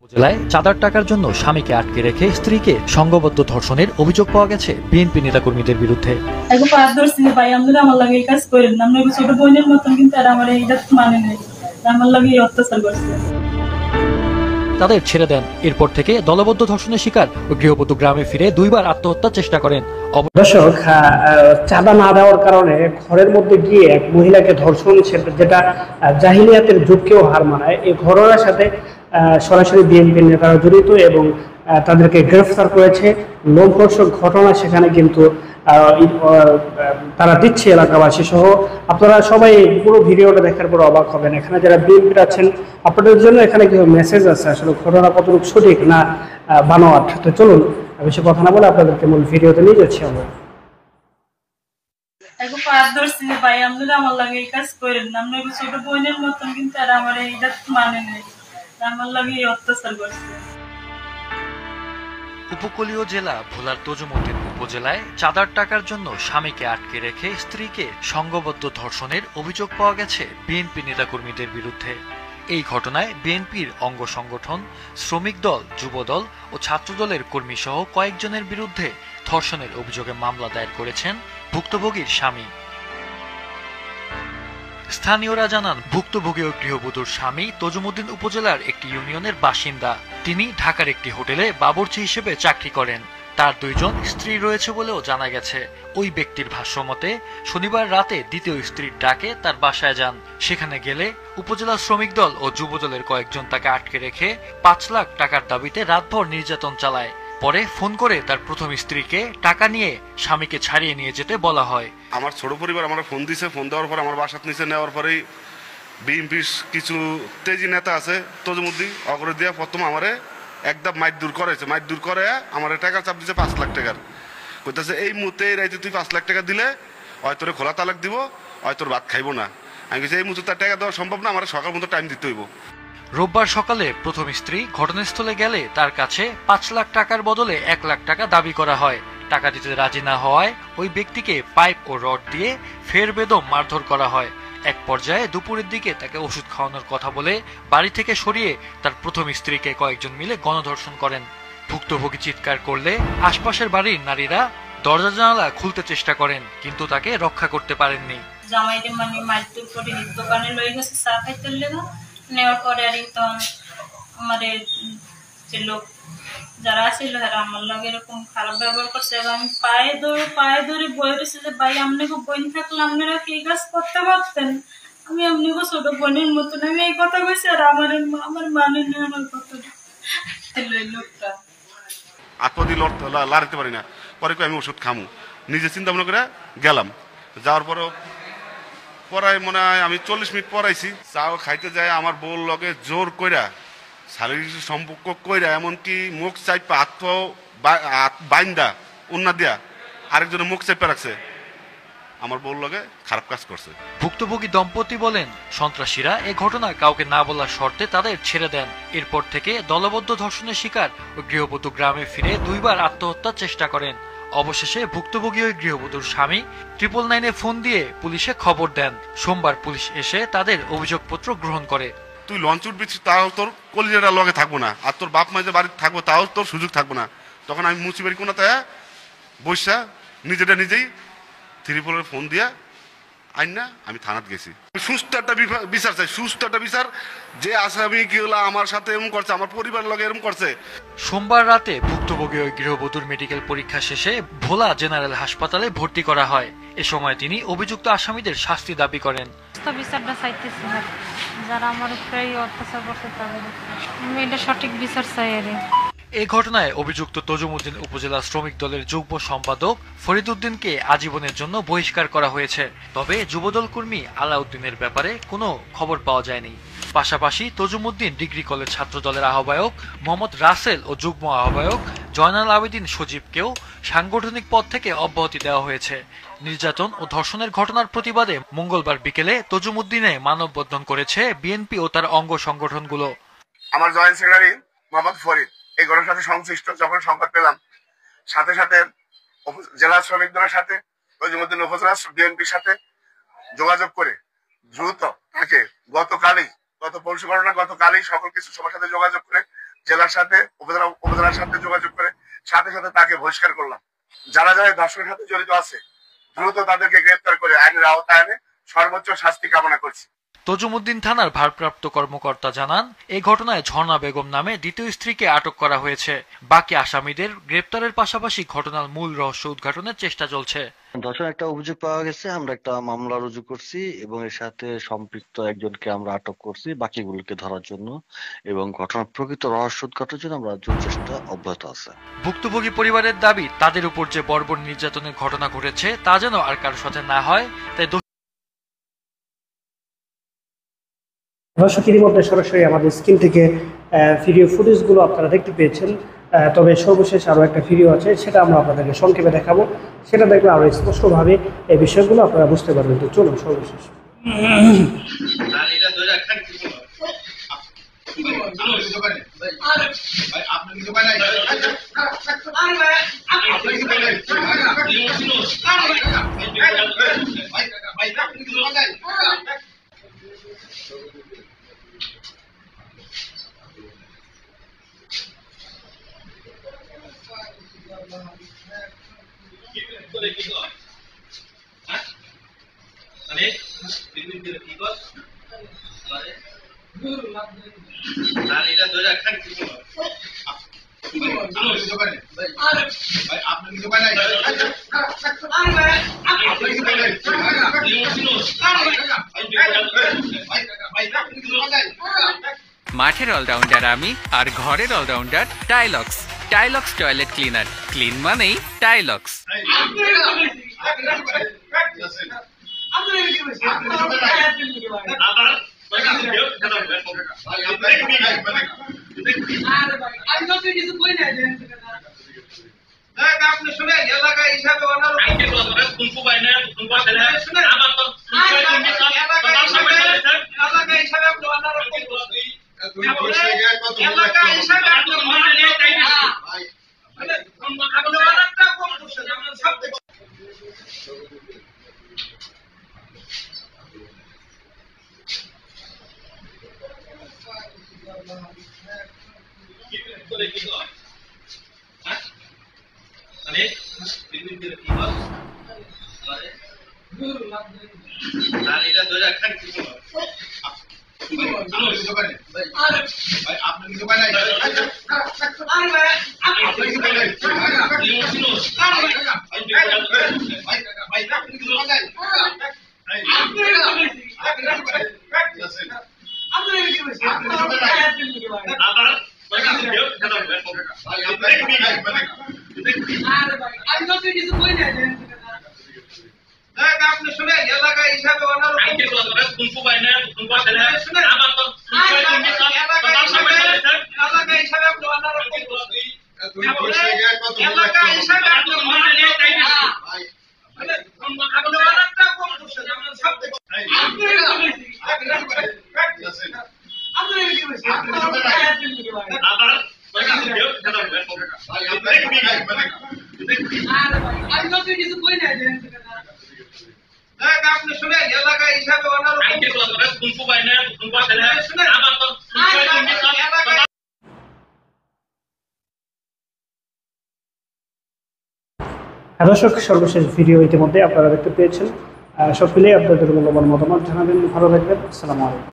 জেলায় চাঁদার টাকার জন্য স্বামীকে আটকে রেখে স্ত্রীকে সংঘবদ্ধ ধর্ষণের অভিযোগ পাওয়া গেছে বিএনপি নেতাকর্মীদের বিরুদ্ধে। ভাই আমরা আমার লাগে কাজ করেন না, আমরা ছোট বোনের মতন, কিন্তু আর আমার এইটা মানে নেই, আমার লাগে অত্যাচার করছে। তাদের ছেড়ে দেন। এরপর থেকে দলবদ্ধ ধর্ষণের শিকার ও গৃহবধূ গ্রামে ফিরে দুইবার আত্মহত্যার চেষ্টা করেন। দর্শক, চাঁদা না দেওয়ার কারণে ঘরের মধ্যে গিয়ে এক মহিলাকে ধর্ষণ, যেটা জাহিলিয়াতের যুগকেও হার মানায়, এই ঘটনার সাথে সরাসরি বিএনপির নেতারা জড়িত এবং তাদেরকে গ্রেফতার করেছে। লোমহর্ষক ঘটনা, সেখানে কিন্তু তারা দিচ্ছে এলাকাবাসী সহ। আপনারা সবাই পুরো ভিডিওটা দেখার পর অবাক হবেন। এখানে যারা বিএনপি আছেন, আপনাদের জন্য এখানে কিছু মেসেজ আছে, আসলে ঘটনা কতটুকু সঠিক না বানোয়াট। তো চলুন বেশি কথা না বলে আপনাদেরকে মূল ভিডিওতে নিয়ে যাচ্ছি আমরা। ভাই আমরা আমার লাগে এই কাজ করেন না, আমরা ছোট বোনের মতন, কিন্তু আর আমার এইটা মানে নেই, আমার লাগে অত্যাচার করছে। উপকূলীয় জেলা ভোলার তজুমুদ্দিন উপজেলায় চাঁদার টাকার জন্য স্বামীকে আটকে রেখে স্ত্রীকে সংঘবদ্ধ ধর্ষণের অভিযোগ পাওয়া গেছে বিএনপি নেতাকর্মীদের বিরুদ্ধে। এই ঘটনায় বিএনপির অঙ্গ সংগঠন, শ্রমিক দল, যুবদল ও ছাত্রদলের কর্মী সহ কয়েকজনের বিরুদ্ধে ধর্ষণের অভিযোগে মামলা দায়ের করেছেন ভুক্তভোগীর স্বামী। স্থানীয়রা জানান, ভুক্তভোগী ও গৃহবধূর স্বামী তজুমুদ্দিন উপজেলার একটি ইউনিয়নের বাসিন্দা। তিনি ঢাকার একটি হোটেলে বাবুর্চি হিসেবে চাকরি করেন। তার দুইজন স্ত্রী রয়েছে বলেও জানা গেছে। ওই ব্যক্তির ভাষ্যমতে শনিবার রাতে দ্বিতীয় স্ত্রীর ডাকে তার বাসায় যান। সেখানে গেলে উপজেলা শ্রমিক দল ও যুবদলের কয়েকজন তাকে আটকে রেখে ৫ লাখ টাকার দাবিতে রাতভর নির্যাতন চালায়। পরে ফোন করে তার প্রথম স্ত্রীকে টাকা নিয়ে স্বামীকে ছাড়িয়ে নিয়ে যেতে বলা হয়। আমার ছোট পরিবার আমার ফোন দিছে, ফোন দেওয়ার পর আমার বাসাত নিচে নেওয়ার পরেই বিএনপির কিছু তেজি নেতা আছে তজুমুদ্দিন অগ্র দিয়া প্রথম আমারে একদম মাইট দূর করেছে। মাইট দূর করে আমার টাকা চাপ দিচ্ছে ৫ লাখ টাকার। কইতেছে এই মুহূর্তে এই রাইতে তুই ৫ লাখ টাকা দিলে হয় তোর খোলা তালাক দিব, হয় তোর ভাত খাইবো না। আমি বলছি এই মুহূর্তে তার টাকা দেওয়া সম্ভব না, আমার সকাল মতো টাইম দিতে হইব। রোববার সকালে প্রথম স্ত্রী ঘটনাস্থলে গেলে তার কাছে ৫ লাখ টাকার বদলে ১ লাখ টাকা দাবি করা হয়। টাকা দিতে রাজি না হওয়ায় ওই ব্যক্তিকে পাইপ ও রড দিয়ে ফের বেদম মারধর করা হয়। এক পর্যায়ে দুপুরের দিকে তাকে ওষুধ খাওয়ানোর কথা বলে বাড়ি থেকে সরিয়ে তার প্রথম স্ত্রীকে কয়েকজন মিলে গণধর্ষণ করেন। ভুক্তভোগী চিৎকার করলে আশপাশের বাড়ির নারীরা দরজা জানালা খুলতে চেষ্টা করেন, কিন্তু তাকে রক্ষা করতে পারেননি। জামাইরে মানে মারতে করে দোকানে লয়ে গেছে চা খাইতে লেগে, নেওয়ার পরে আর আমার যে লোক যারা ছিল তারা আমার লগে এরকম খারাপ ব্যবহার করছে। এবং আমি পায়ে ধরে বয়ে রয়েছে যে ভাই আপনাকে বোন থাকলে আপনারা কি কাজ করতে পারতেন, আমি আপনাকে ছোট বোনের মতন, আমি এই কথা কইছি। আর আমার মানে নেই আমার কথাটা। লোকটা আত্মদি লাড়তে পারি না, পরে আমি ওষুধ খামু নিজে চিন্তা ভাবনা করে গেলাম। যাওয়ার পরও পড়ায় মনে হয় আমি ৪০ মিনিট পড়াইছি। চাও খাইতে যায় আমার বউর লগে জোর কইরা শারীরিক সম্পর্ক কইরা, এমনকি মুখ চাইপা বাইন্দা উন্না দিয়া আরেকজনের মুখ চাইপা রাখছে। আমার বউর লগে খারাপ কাজ করছে। ভুক্তভোগী দম্পতি বলেন, সন্ত্রাসীরা এ ঘটনা কাউকে না বলার শর্তে তাদের ছেড়ে দেন। এরপর থেকে দলবদ্ধ ধর্ষণের শিকার ও গৃহবধূ গ্রামে ফিরে দুইবার আত্মহত্যার চেষ্টা করেন। অবশেষে ভুক্তভোগী ওই গৃহবধূর স্বামী 999-এ ফোন দিয়ে পুলিশে খবর দেন। সোমবার পুলিশ এসে তাদের অভিযোগপত্র গ্রহণ করে। তুই লঞ্চ উঠবি, তাও তোর কলিজাটা লগে থাকবো না, আর তোর বাপ মা যে বাড়িতে থাকবো তাও তোর সুযোগ থাকবো না। তখন আমি মুচিবাড়ি কোনাতে বৈশা নিজেটা নিজেই ত্রিপলের ফোন দিয়া আইন না আমি থানাত গেছি। সুস্থ একটা বিচার চাই, সুস্থ একটা বিচার। যে আসামি কি হলো আমার সাথে এরকম করছে, আমার পরিবার লগে এরকম করছে। সোমবার রাতে ভুক্তভোগী ওই গৃহবধূর মেডিকেল পরীক্ষা শেষে ভোলা জেনারেল হাসপাতালে ভর্তি করা হয়। এ সময় তিনি অভিযুক্ত আসামিদের শাস্তি দাবি করেন। বিচারটা চাইতেছি যারা আমার উপরে অত্যাচার করছে তাদের, আমি এটা সঠিক বিচার চাই। এই ঘটনায় অভিযুক্ত তজুমুদ্দিন উপজেলা শ্রমিক দলের যুগ্ম সম্পাদক ফরিদ উদ্দিনকে আজীবনের জন্য বহিষ্কার করা হয়েছে। তবে যুবদল কর্মী আলাউদ্দিনের ব্যাপারে কোনো খবর পাওয়া যায়নি। পাশাপাশি তজুমুদ্দিন ডিগ্রি কলেজ ছাত্র দলের আহ্বায়ক মোহাম্মদ রাসেল ও যুগ্ম আহ্বায়ক জয়নাল আবেদিন সজীবকেও সাংগঠনিক পদ থেকে অব্যাহতি দেওয়া হয়েছে। নির্যাতন ও ধর্ষণের ঘটনার প্রতিবাদে মঙ্গলবার বিকেলে তজুমুদ্দিনে মানববন্ধন করেছে বিএনপি ও তার অঙ্গ সংগঠনগুলো। আমার জয়েন্ট সেক্রেটারি মোহাম্মদ ফরিদ এই ঘটনার সাথে সংশ্লিষ্ট যখন সংবাদ পেলাম, সাথে সাথে জেলা শ্রমিক দলের সাথে তজুমুদ্দিন উপজেলা বিএনপির সাথে যোগাযোগ করে দ্রুত তাকে গতকালই সকল কিছু সবার সাথে যোগাযোগ করে জেলা থানার সাথে উপজেলার সাথে যোগাযোগ করে সাথে সাথে তাকে বহিষ্কার করলাম। যারা যারা ধর্ষণের সাথে জড়িত আছে দ্রুত তাদেরকে গ্রেফতার করে আইনের আওতায় এনে সর্বোচ্চ শাস্তি কামনা করছি। তজুমুদ্দিন থানার ভারপ্রাপ্ত কর্মকর্তা জানান, এই ঘটনায় ঝর্ণা বেগম নামে দ্বিতীয় স্ত্রীকে আটক করা হয়েছে। বাকি আসামিদের গ্রেপ্তারের পাশাপাশি ঘটনার মূল রহস্য উদ্ঘাটনের চেষ্টা চলছে। ধর্ষণ একটা অভিযোগ পাওয়া গেছে, আমরা একটা মামলা রুজু করছি এবং এর সাথে সম্পৃক্ত একজনকে আমরা আটক করছি বাকিগুলোকে ধরার জন্য, এবং ঘটনার প্রকৃত রহস্য উদ্ঘাটনের জন্য আমরা চেষ্টা অব্যাহত আছে। ভুক্তভোগী পরিবারের দাবি, তাদের উপর যে বর্বর নির্যাতনের ঘটনা ঘটেছে তা যেন আর কারোর সাথে না হয়। তাই দর্শক ইতিমধ্যে সরাসরি আমাদের স্ক্রিন থেকে ভিডিও ফুটেজগুলো আপনারা দেখতে পেয়েছেন, তবে সর্বশেষ আরও একটা ভিডিও আছে, সেটা আমরা আপনাদেরকে সংক্ষেপে দেখাবো। সেটা দেখলে আরও স্পষ্টভাবে এই বিষয়গুলো আপনারা বুঝতে পারবেন। তো চলুন সর্বশেষ। মাঠের অলরাউন্ডার আমি, আর ঘরের allrounder Tylox. Tylox toilet cleaner, clean মানেই টাইলক্স। দর্শক সর্বশেষ ভিডিও ইতিমধ্যে আপনারা দেখতে পেয়েছেন। সব মিলিয়ে আপনাদের মূল্যবান মতামত জানাবেন। ভালো থাকবেন। আসসালামু আলাইকুম।